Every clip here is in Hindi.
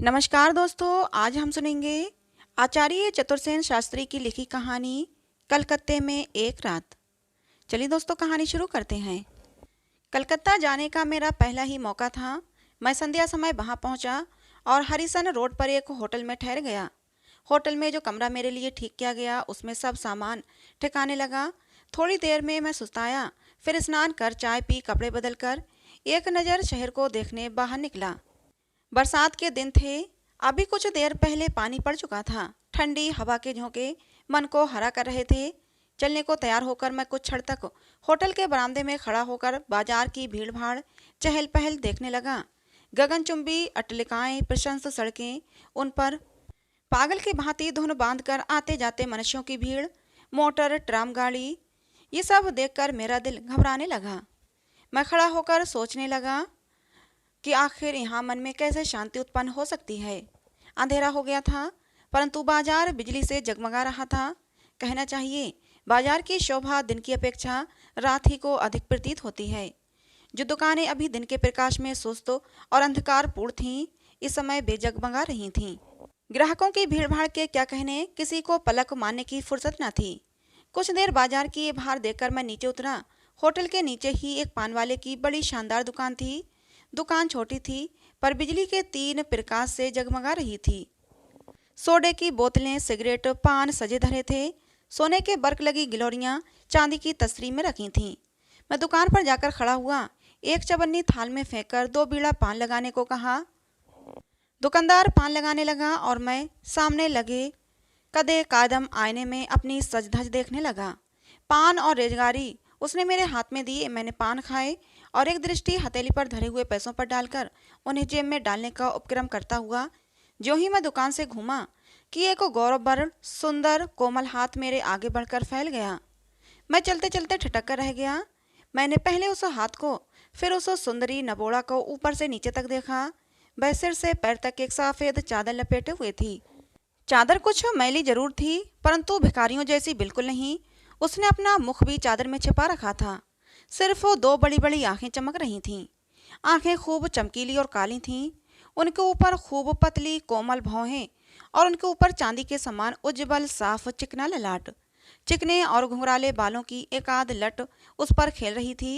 नमस्कार दोस्तों, आज हम सुनेंगे आचार्य चतुर्सेन शास्त्री की लिखी कहानी कलकत्ते में एक रात। चलिए दोस्तों, कहानी शुरू करते हैं। कलकत्ता जाने का मेरा पहला ही मौका था। मैं संध्या समय वहां पहुंचा और हरिसन रोड पर एक होटल में ठहर गया। होटल में जो कमरा मेरे लिए ठीक किया गया उसमें सब सामान ठिकाने लगा। थोड़ी देर में मैं सुस्ताया, फिर स्नान कर चाय पी कपड़े बदल कर एक नज़र शहर को देखने बाहर निकला। बरसात के दिन थे। अभी कुछ देर पहले पानी पड़ चुका था। ठंडी हवा के झोंके मन को हरा कर रहे थे। चलने को तैयार होकर मैं कुछ क्षण तक होटल के बरामदे में खड़ा होकर बाजार की भीड़ भाड़ चहल पहल देखने लगा। गगनचुंबी अट्टलिकाएं, प्रशस्त सड़कें, उन पर पागल की भांति धुन बांधकर आते जाते मनुष्यों की भीड़, मोटर, ट्राम गाड़ी, ये सब देखकर मेरा दिल घबराने लगा। मैं खड़ा होकर सोचने लगा कि आखिर यहाँ मन में कैसे शांति उत्पन्न हो सकती है। अंधेरा हो गया था, परंतु बाजार बिजली से जगमगा रहा था। कहना चाहिए, बाजार की शोभा दिन की अपेक्षा रात ही को अधिक प्रतीत होती है। जो दुकानें अभी दिन के प्रकाश में सुस्त और अंधकारपूर्ण थीं, इस समय बेजगमगा रही थीं। ग्राहकों की भीड़भाड़ के क्या कहने, किसी को पलक मारने की फुर्सत न थी। कुछ देर बाजार की ये भार देखकर मैं नीचे उतरा। होटल के नीचे ही एक पान वाले की बड़ी शानदार दुकान थी। दुकान छोटी थी, पर बिजली के तीन प्रकाश से जगमगा रही थी। सोडे की बोतलें, सिगरेट, पान सजे धरे थे। सोने के बर्क लगी गिलोरियां चांदी की तसरी में रखी थीं। मैं दुकान पर जाकर खड़ा हुआ। एक चवन्नी थाल में फेंककर 2 बीड़ा पान लगाने को कहा। दुकानदार पान लगाने लगा और मैं सामने लगे कदे कादम आईने में अपनी सज धज देखने लगा। पान और रेजगारी उसने मेरे हाथ में दी। मैंने पान खाए और एक दृष्टि हथेली पर धरे हुए पैसों पर डालकर उन्हें जेब में डालने का उपक्रम करता हुआ जो ही मैं दुकान से घूमा कि एक गौरववर्ण सुंदर कोमल हाथ मेरे आगे बढ़कर फैल गया। मैं चलते चलते ठिठक कर रह गया। मैंने पहले उस हाथ को, फिर उस सुंदरी नबोड़ा को ऊपर से नीचे तक देखा। वह सिर से पैर तक एक सफेद चादर लपेटे हुए थी। चादर कुछ मैली जरूर थी, परंतु भिखारियों जैसी बिल्कुल नहीं। उसने अपना मुख भी चादर में छिपा रखा था। सिर्फ 2 बड़ी बड़ी आंखें चमक रही थीं। आंखें खूब चमकीली और काली थीं। उनके ऊपर खूब पतली कोमल भौहें और उनके ऊपर चांदी के समान उज्ज्वल साफ चिकना ललाट। चिकने और घुंघराले बालों की एक आध लट उस पर खेल रही थी।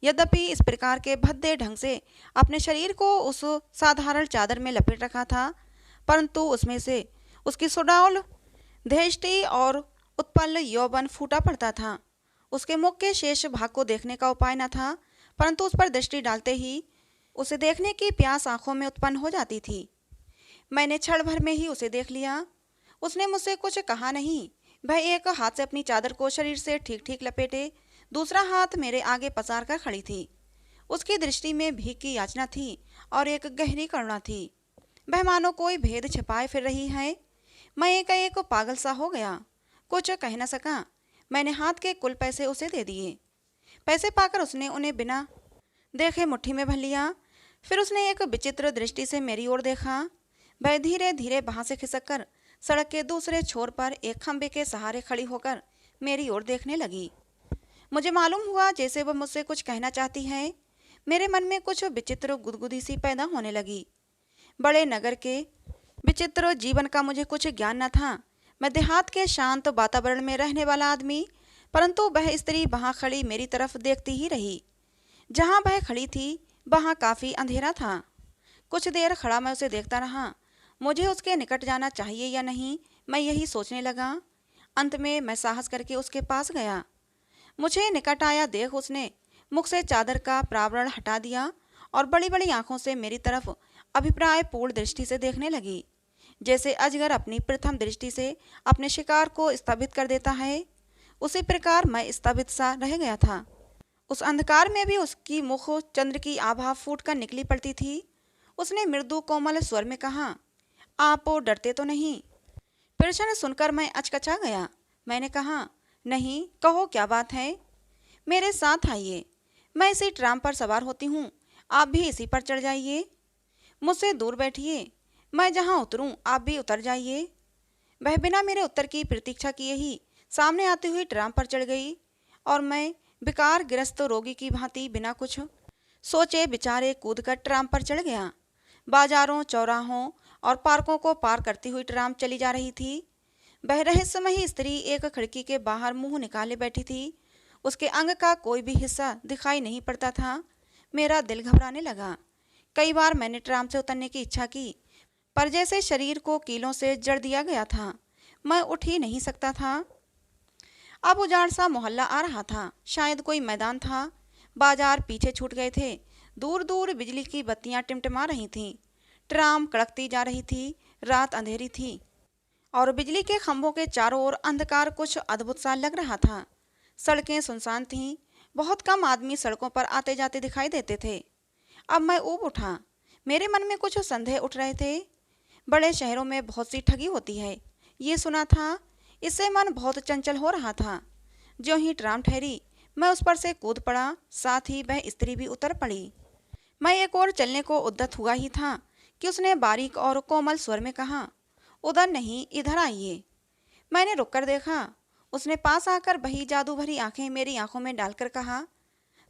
यद्यपि इस प्रकार के भद्दे ढंग से अपने शरीर को उस साधारण चादर में लपेट रखा था, परंतु उसमें से उसकी सुडौल दृष्टि और उत्पल यौवन फूटा पड़ता था। उसके मुख के शेष भाग को देखने का उपाय न था, परंतु उस पर दृष्टि डालते ही उसे देखने की प्यास आंखों में उत्पन्न हो जाती थी। मैंने क्षण भर में ही उसे देख लिया। उसने मुझसे कुछ कहा नहीं। वह एक हाथ से अपनी चादर को शरीर से ठीक ठीक लपेटे, दूसरा हाथ मेरे आगे पसार कर खड़ी थी। उसकी दृष्टि में भीख की याचना थी और एक गहरी करुणा थी। वह मानो कोई भेद छिपाए फिर रही है। मैं एक पागल सा हो गया, कुछ कह न सका। मैंने हाथ के कुल पैसे उसे दे दिए। पैसे पाकर उसने उन्हें बिना देखे मुट्ठी में भर लिया। फिर उसने एक विचित्र दृष्टि से मेरी ओर देखा। वह धीरे धीरे वहां से खिसककर सड़क के दूसरे छोर पर एक खंबे के सहारे खड़ी होकर मेरी ओर देखने लगी। मुझे मालूम हुआ जैसे वह मुझसे कुछ कहना चाहती है। मेरे मन में कुछ विचित्र गुदगुदी सी पैदा होने लगी। बड़े नगर के विचित्र जीवन का मुझे कुछ ज्ञान न था। मैं देहात के शांत वातावरण में रहने वाला आदमी, परंतु वह स्त्री वहां खड़ी मेरी तरफ देखती ही रही। जहां वह खड़ी थी वहां काफी अंधेरा था। कुछ देर खड़ा मैं उसे देखता रहा। मुझे उसके निकट जाना चाहिए या नहीं, मैं यही सोचने लगा। अंत में मैं साहस करके उसके पास गया। मुझे निकट आया देख उसने मुख से चादर का प्रावरण हटा दिया और बड़ी बड़ी आंखों से मेरी तरफ अभिप्राय पूर्ण दृष्टि से देखने लगी, जैसे अजगर अपनी प्रथम दृष्टि से अपने शिकार को स्तंभित कर देता है। उसी प्रकार मैं स्तंभित सा रह गया था। उस अंधकार में भी उसकी मुख चंद्र की आभा फूट कर निकली पड़ती थी। उसने मृदु कोमल स्वर में कहा, आप डरते तो नहीं? प्रश्न सुनकर मैं अचकचा गया। मैंने कहा, नहीं, कहो क्या बात है। मेरे साथ आइए, मैं इसी ट्राम पर सवार होती हूँ, आप भी इसी पर चढ़ जाइए। मुझसे दूर बैठिए, मैं जहाँ उतरूँ आप भी उतर जाइए। वह बिना मेरे उत्तर की प्रतीक्षा किए ही सामने आती हुई ट्राम पर चढ़ गई और मैं बेकार ग्रस्त रोगी की भांति बिना कुछ सोचे विचारे कूदकर ट्राम पर चढ़ गया। बाजारों, चौराहों और पार्कों को पार करती हुई ट्राम चली जा रही थी। वह रहस्यमयी स्त्री एक खिड़की के बाहर मुंह निकाले बैठी थी। उसके अंग का कोई भी हिस्सा दिखाई नहीं पड़ता था। मेरा दिल घबराने लगा। कई बार मैंने ट्राम से उतरने की इच्छा की, पर जैसे शरीर को कीलों से जड़ दिया गया था, मैं उठ ही नहीं सकता था। अब उजाड़ सा मोहल्ला आ रहा था, शायद कोई मैदान था। बाजार पीछे छूट गए थे। दूर दूर बिजली की बत्तियां टिमटिमा रही थीं। ट्राम कड़कती जा रही थी। रात अंधेरी थी और बिजली के खंभों के चारों ओर अंधकार कुछ अद्भुत सा लग रहा था। सड़कें सुनसान थीं। बहुत कम आदमी सड़कों पर आते जाते दिखाई देते थे। अब मैं ऊब उठा। मेरे मन में कुछ संदेह उठ रहे थे। बड़े शहरों में बहुत सी ठगी होती है, ये सुना था। इससे मन बहुत चंचल हो रहा था। ज्यों ही ट्राम ठहरी, मैं उस पर से कूद पड़ा। साथ ही वह स्त्री भी उतर पड़ी। मैं एक और चलने को उद्यत हुआ ही था कि उसने बारीक और कोमल स्वर में कहा, उधर नहीं, इधर आइए। मैंने रुककर देखा। उसने पास आकर वही जादू भरी आंखें मेरी आंखों में डालकर कहा,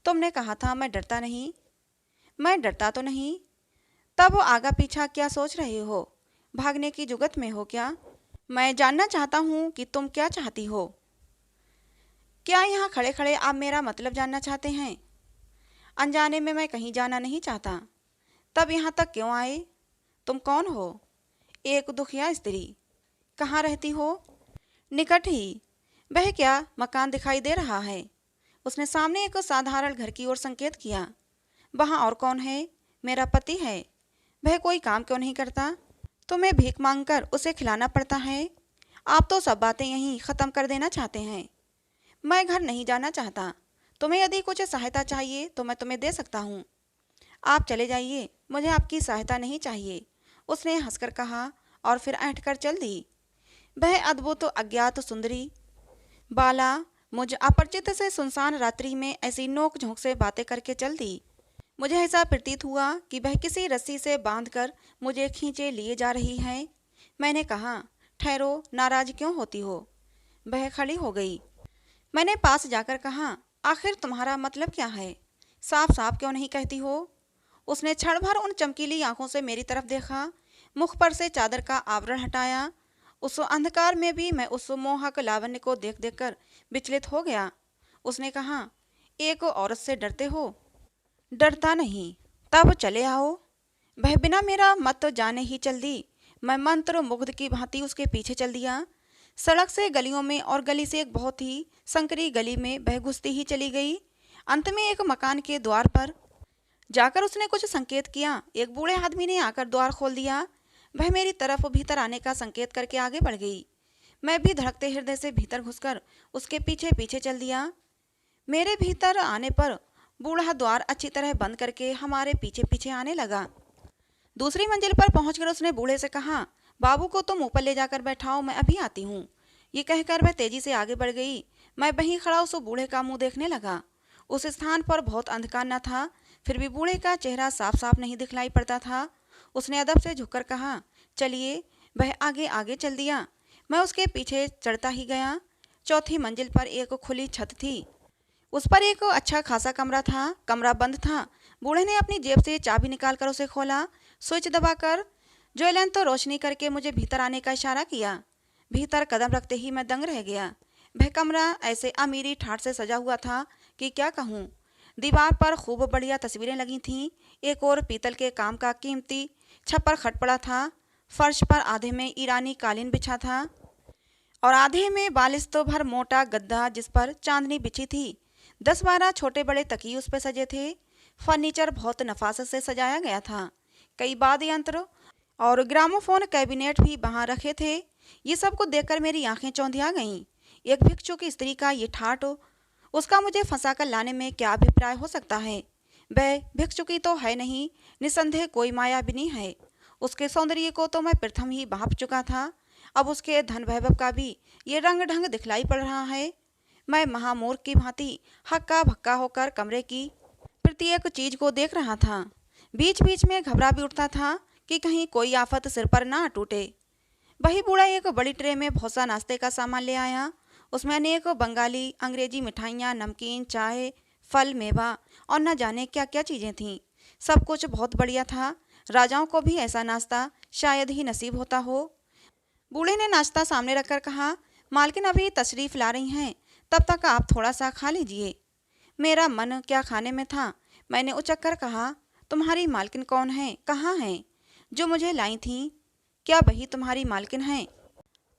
तुमने कहा था मैं डरता नहीं। मैं डरता तो नहीं। तब आगा पीछा क्या सोच रहे हो? भागने की जुगत में हो क्या? मैं जानना चाहता हूँ कि तुम क्या चाहती हो। क्या यहाँ खड़े खड़े आप मेरा मतलब जानना चाहते हैं? अनजाने में मैं कहीं जाना नहीं चाहता। तब यहाँ तक क्यों आए? तुम कौन हो? एक दुखिया स्त्री। कहाँ रहती हो? निकट ही। वह क्या मकान दिखाई दे रहा है? उसने सामने एक साधारण घर की ओर संकेत किया। वहाँ और कौन है? मेरा पति है। वह कोई काम क्यों नहीं करता? तुम्हें भीख मांगकर उसे खिलाना पड़ता है। आप तो सब बातें यहीं ख़त्म कर देना चाहते हैं। मैं घर नहीं जाना चाहता। तुम्हें यदि कुछ सहायता चाहिए तो मैं तुम्हें दे सकता हूँ। आप चले जाइए, मुझे आपकी सहायता नहीं चाहिए, उसने हंसकर कहा और फिर ऐंठकर चल दी। वह अद्भुत अज्ञात सुंदरी बाला मुझ अपरिचित से सुनसान रात्रि में ऐसी नोक झोंक से बातें करके चल दी। मुझे ऐसा प्रतीत हुआ कि वह किसी रस्सी से बांधकर मुझे खींचे लिए जा रही है। मैंने कहा, ठहरो, नाराज क्यों होती हो? वह खड़ी हो गई। मैंने पास जाकर कहा, आखिर तुम्हारा मतलब क्या है? साफ साफ क्यों नहीं कहती हो? उसने क्षण भर उन चमकीली आंखों से मेरी तरफ देखा, मुख पर से चादर का आवरण हटाया। उस अंधकार में भी मैं उस मोहक लावण्य को देख देख कर विचलित हो गया। उसने कहा, एक औरत से डरते हो? डरता नहीं। तब चले आओ। वह बिना मेरा मत जाने ही चल दी। मैं मंत्र मुग्ध की भांति उसके पीछे चल दिया। सड़क से गलियों में और गली से एक बहुत ही संकरी गली में वह घुसती ही चली गई। अंत में एक मकान के द्वार पर जाकर उसने कुछ संकेत किया। एक बूढ़े आदमी ने आकर द्वार खोल दिया। वह मेरी तरफ भीतर आने का संकेत करके आगे बढ़ गई। मैं भी धड़कते हृदय से भीतर घुसकर उसके पीछे पीछे चल दिया। मेरे भीतर आने पर बूढ़ा द्वार अच्छी तरह बंद करके हमारे पीछे पीछे आने लगा। दूसरी मंजिल पर पहुंचकर उसने बूढ़े से कहा, बाबू को तुम ऊपर ले जाकर बैठाओ, मैं अभी आती हूँ। ये कहकर वह तेजी से आगे बढ़ गई। मैं वहीं खड़ा उस बूढ़े का मुंह देखने लगा। उस स्थान पर बहुत अंधकार न था, फिर भी बूढ़े का चेहरा साफ साफ नहीं दिखलाई पड़ता था। उसने अदब से झुककर कहा, चलिए। वह आगे आगे चल दिया। मैं उसके पीछे चढ़ता ही गया। चौथी मंजिल पर एक खुली छत थी। उस पर एक अच्छा खासा कमरा था। कमरा बंद था। बूढ़े ने अपनी जेब से चाबी निकालकर उसे खोला। स्विच दबाकर ज्वलंत रोशनी करके मुझे भीतर आने का इशारा किया। भीतर कदम रखते ही मैं दंग रह गया। वह कमरा ऐसे अमीरी ठाठ से सजा हुआ था कि क्या कहूँ। दीवार पर खूब बढ़िया तस्वीरें लगी थीं। एक और पीतल के काम का कीमती छप्पर खट पड़ा था। फर्श पर आधे में ईरानी कालीन बिछा था और आधे में बालिश्त भर मोटा गद्दा जिस पर चांदनी बिछी थी। 10-12 छोटे बड़े तकिए उस पर सजे थे। फर्नीचर बहुत नफासत से सजाया गया था। कई वाद्य यंत्र और ग्रामोफोन कैबिनेट भी वहाँ रखे थे। ये सब को देखकर मेरी आंखें चौंधिया गईं। एक भिक्षुक स्त्री का ये ठाट, उसका मुझे फंसाकर लाने में क्या अभिप्राय हो सकता है? वह भिक्षुकी तो है नहीं, निसंदेह कोई मायाविनी है। उसके सौंदर्य को तो मैं प्रथम ही भांप चुका था। अब उसके धन वैभव का भी ये रंग ढंग दिखलाई पड़ रहा है। मैं महामूर्ख की भांति हक्का भक्का होकर कमरे की प्रत्येक चीज को देख रहा था। बीच बीच में घबरा भी उठता था कि कहीं कोई आफत सिर पर ना टूटे। वही बूढ़ा एक बड़ी ट्रे में बहुत सा नाश्ते का सामान ले आया। उसमें अनेक बंगाली अंग्रेजी मिठाइयाँ, नमकीन, चाय, फल, मेवा और न जाने क्या क्या चीज़ें थीं। सब कुछ बहुत बढ़िया था। राजाओं को भी ऐसा नाश्ता शायद ही नसीब होता हो। बूढ़े ने नाश्ता सामने रखकर कहा, मालकिन अभी तशरीफ ला रही हैं, तब तक आप थोड़ा सा खा लीजिए। मेरा मन क्या खाने में था। मैंने उचक कर कहा, तुम्हारी मालकिन कौन है, कहाँ है? जो मुझे लाई थी, क्या वही तुम्हारी मालकिन है?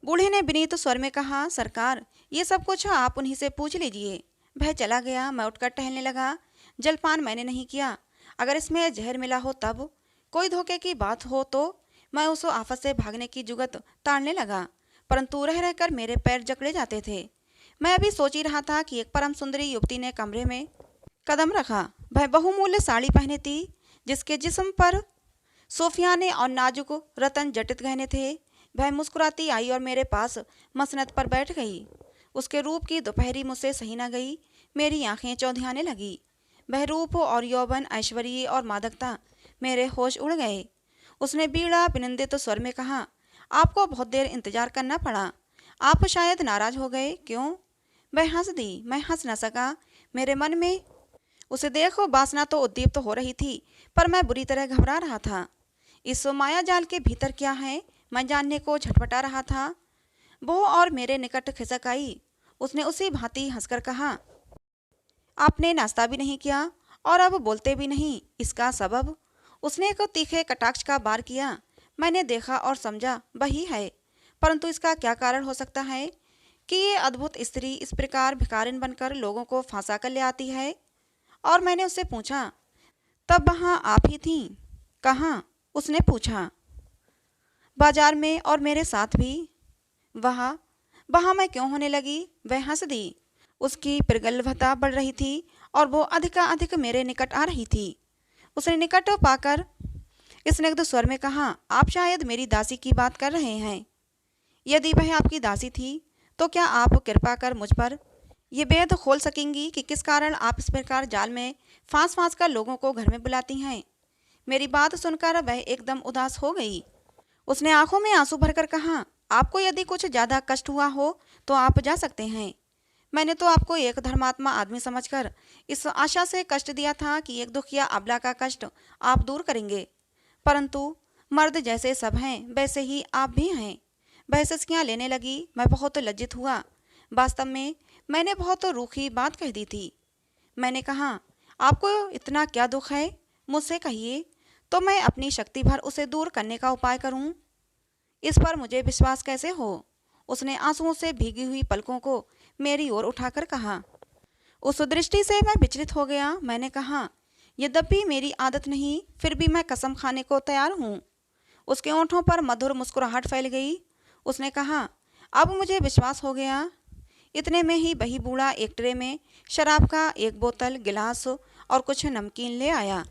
बूढ़े ने विनीत स्वर में कहा, सरकार, ये सब कुछ आप उन्हीं से पूछ लीजिए। वह चला गया। मैं उठकर टहलने लगा। जलपान मैंने नहीं किया। अगर इसमें जहर मिला हो तब, कोई धोखे की बात हो तो मैं उस आफत से भागने की जुगत ताड़ने लगा, परंतु रह रहकर मेरे पैर जकड़े जाते थे। मैं अभी सोच ही रहा था कि एक परम सुंदरी युवती ने कमरे में कदम रखा। वह बहुमूल्य साड़ी पहने थी, जिसके जिस्म पर सोफियाने और नाजुक रतन जटित गहने थे। वह मुस्कुराती आई और मेरे पास मसनद पर बैठ गई। उसके रूप की दोपहरी मुझसे सही न गई। मेरी आंखें चौंधियाने लगी। वह रूप और यौवन, ऐश्वर्य और मादकता, मेरे होश उड़ गए। उसने बीड़ा विनिंदित स्वर में कहा, आपको बहुत देर इंतजार करना पड़ा। आप शायद नाराज हो गए, क्यों? वह हंस दी। मैं हंस न सका। मेरे मन में उसे देखो वासना तो उद्दीप्त हो रही थी, पर मैं बुरी तरह घबरा रहा था। इस माया जाल के भीतर क्या है, मैं जानने को झटपटा रहा था। वो और मेरे निकट खिसक आई। उसने उसी भांति हंसकर कहा, आपने नाश्ता भी नहीं किया और अब बोलते भी नहीं, इसका सबब? उसने एक तीखे कटाक्ष का वार किया। मैंने देखा और समझा वही है, परंतु इसका क्या कारण हो सकता है कि ये अद्भुत स्त्री इस प्रकार भिखारिन बनकर लोगों को फांसा कर ले आती है? और मैंने उससे पूछा, तब वहाँ आप ही थीं? कहाँ? उसने पूछा। बाजार में, और मेरे साथ भी। वहाँ वहाँ मैं क्यों होने लगी? वह हंस दी। उसकी प्रगल्भता बढ़ रही थी और वो अधिक मेरे निकट आ रही थी। उसने निकट पाकर स्निग्ध स्वर में कहा, आप शायद मेरी दासी की बात कर रहे हैं। यदि वह आपकी दासी थी तो क्या आप कृपा कर मुझ पर ये भेद खोल सकेंगी कि किस कारण आप इस प्रकार जाल में फांस फांस कर लोगों को घर में बुलाती हैं? मेरी बात सुनकर वह एकदम उदास हो गई। उसने आंखों में आंसू भरकर कहा, आपको यदि कुछ ज़्यादा कष्ट हुआ हो तो आप जा सकते हैं। मैंने तो आपको एक धर्मात्मा आदमी समझकर इस आशा से कष्ट दिया था कि एक दुखिया अबला का कष्ट आप दूर करेंगे, परंतु मर्द जैसे सब हैं वैसे ही आप भी हैं। वह सिसकियाँ लेने लगी। मैं बहुत लज्जित हुआ। वास्तव में मैंने बहुत रूखी बात कह दी थी। मैंने कहा, आपको इतना क्या दुख है, मुझसे कहिए तो मैं अपनी शक्ति भर उसे दूर करने का उपाय करूं। इस पर मुझे विश्वास कैसे हो? उसने आंसुओं से भीगी हुई पलकों को मेरी ओर उठाकर कहा। उस दृष्टि से मैं विचलित हो गया। मैंने कहा, यद्यपि मेरी आदत नहीं, फिर भी मैं कसम खाने को तैयार हूँ। उसके होंठों पर मधुर मुस्कुराहट फैल गई। उसने कहा, अब मुझे विश्वास हो गया। इतने में ही वही बूढ़ा एक ट्रे में शराब का एक बोतल, गिलास और कुछ नमकीन ले आया।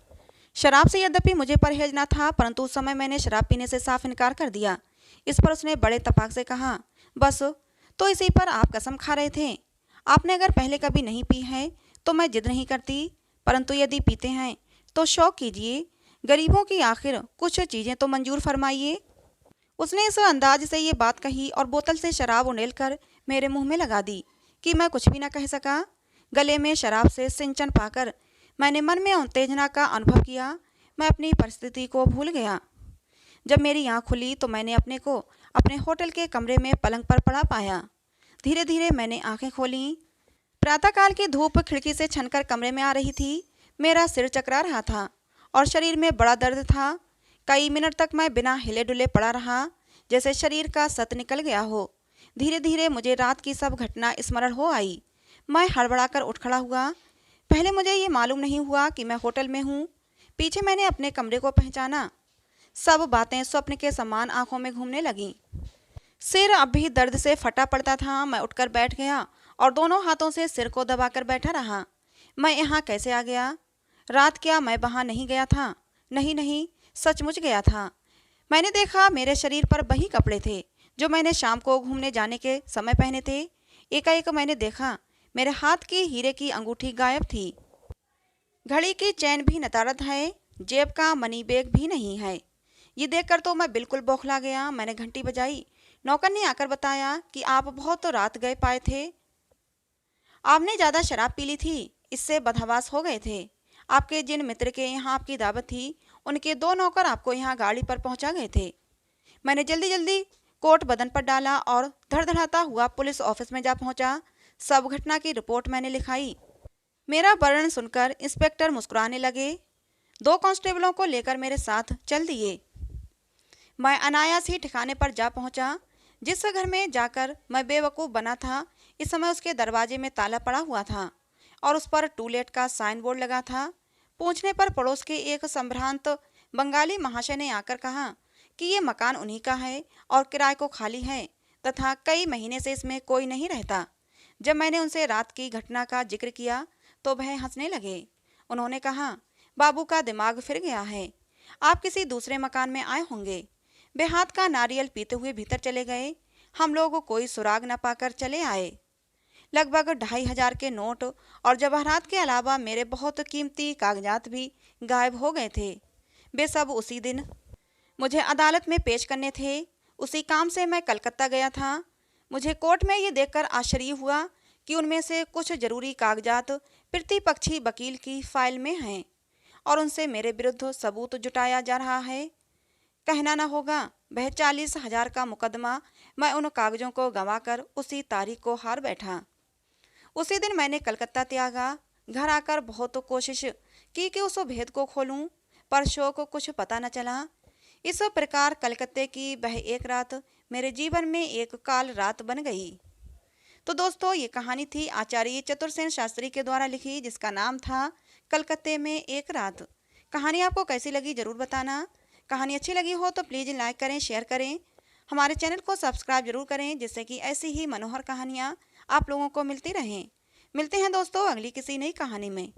शराब से यद्यपि मुझे परहेज न था, परंतु उस समय मैंने शराब पीने से साफ इनकार कर दिया। इस पर उसने बड़े तपाक से कहा, बस तो इसी पर आप कसम खा रहे थे? आपने अगर पहले कभी नहीं पी है तो मैं जिद नहीं करती, परंतु यदि पीते हैं तो शौक कीजिए। गरीबों की आखिर कुछ चीज़ें तो मंजूर फरमाइए। उसने इस अंदाज से ये बात कही और बोतल से शराब उंडेलकर मेरे मुंह में लगा दी कि मैं कुछ भी न कह सका। गले में शराब से सिंचन पाकर मैंने मन में उत्तेजना का अनुभव किया। मैं अपनी परिस्थिति को भूल गया। जब मेरी आँख खुली तो मैंने अपने को अपने होटल के कमरे में पलंग पर पड़ा पाया। धीरे धीरे मैंने आंखें खोलीं। प्रातःकाल की धूप खिड़की से छनकर कमरे में आ रही थी। मेरा सिर चकरा रहा था और शरीर में बड़ा दर्द था। कई मिनट तक मैं बिना हिले डुले पड़ा रहा, जैसे शरीर का सत निकल गया हो। धीरे धीरे मुझे रात की सब घटना स्मरण हो आई। मैं हड़बड़ाकर उठ खड़ा हुआ। पहले मुझे ये मालूम नहीं हुआ कि मैं होटल में हूँ। पीछे मैंने अपने कमरे को पहचाना। सब बातें स्वप्न के समान आंखों में घूमने लगीं। सिर अब भी दर्द से फटा पड़ता था। मैं उठकर बैठ गया और दोनों हाथों से सिर को दबाकर बैठा रहा। मैं यहाँ कैसे आ गया? रात क्या मैं वहाँ नहीं गया था? नहीं नहीं, सचमुच गया था। मैंने देखा मेरे शरीर पर वही कपड़े थे जो मैंने शाम को घूमने जाने के समय पहने थे। एकाएक मैंने देखा मेरे हाथ की हीरे की अंगूठी गायब थी। घड़ी की चैन भी नदारद है। जेब का मनी बैग भी नहीं है। ये देखकर तो मैं बिल्कुल बौखला गया। मैंने घंटी बजाई। नौकर ने आकर बताया कि आप बहुत रात गए पाए थे। आपने ज़्यादा शराब पी ली थी, इससे बदहवास हो गए थे। आपके जिन मित्र के यहाँ आपकी दावत थी उनके 2 नौकर आपको यहाँ गाड़ी पर पहुँचा गए थे। मैंने जल्दी जल्दी कोट बदन पर डाला और धड़धड़ाता हुआ पुलिस ऑफिस में जा पहुँचा। सब घटना की रिपोर्ट मैंने लिखाई। मेरा वर्णन सुनकर इंस्पेक्टर मुस्कुराने लगे। 2 कांस्टेबलों को लेकर मेरे साथ चल दिए। मैं अनायास ही ठिकाने पर जा पहुंचा। जिस घर में जाकर मैं बेवकूफ़ बना था, इस समय उसके दरवाजे में ताला पड़ा हुआ था और उस पर टू लेट का साइन बोर्ड लगा था। पूछने पर पड़ोस के एक संभ्रांत बंगाली महाशय ने आकर कहा कि ये मकान उन्हीं का है और किराए को खाली है तथा कई महीने से इसमें कोई नहीं रहता। जब मैंने उनसे रात की घटना का जिक्र किया तो वह हंसने लगे। उन्होंने कहा, बाबू का दिमाग फिर गया है, आप किसी दूसरे मकान में आए होंगे। वे हाथ का नारियल पीते हुए भीतर चले गए। हम लोग कोई सुराग न पाकर चले आए। लगभग 2,500 के नोट और जवाहरात के अलावा मेरे बहुत कीमती कागजात भी गायब हो गए थे। वे सब उसी दिन मुझे अदालत में पेश करने थे। उसी काम से मैं कलकत्ता गया था। मुझे कोर्ट में ये देखकर आश्चर्य हुआ कि उनमें से कुछ जरूरी कागजात प्रतिपक्षी वकील की फाइल में हैं और उनसे मेरे विरुद्ध सबूत जुटाया जा रहा है। कहना न होगा, वह 40,000 का मुकदमा मैं उन कागजों को गंवाकर उसी तारीख को हार बैठा। उसी दिन मैंने कलकत्ता त्यागा। घर आकर बहुत कोशिश की कि उस भेद को खोलूं, पर शो को कुछ पता न चला। इस प्रकार कलकत्ते की वह एक रात मेरे जीवन में एक काल रात बन गई। तो दोस्तों, ये कहानी थी आचार्य चतुरसेन शास्त्री के द्वारा लिखी, जिसका नाम था कलकत्ते में एक रात। कहानी आपको कैसी लगी जरूर बताना। कहानी अच्छी लगी हो तो प्लीज़ लाइक करें, शेयर करें, हमारे चैनल को सब्सक्राइब जरूर करें, जिससे कि ऐसी ही मनोहर कहानियाँ आप लोगों को मिलती रहें। मिलते हैं दोस्तों अगली किसी नई कहानी में।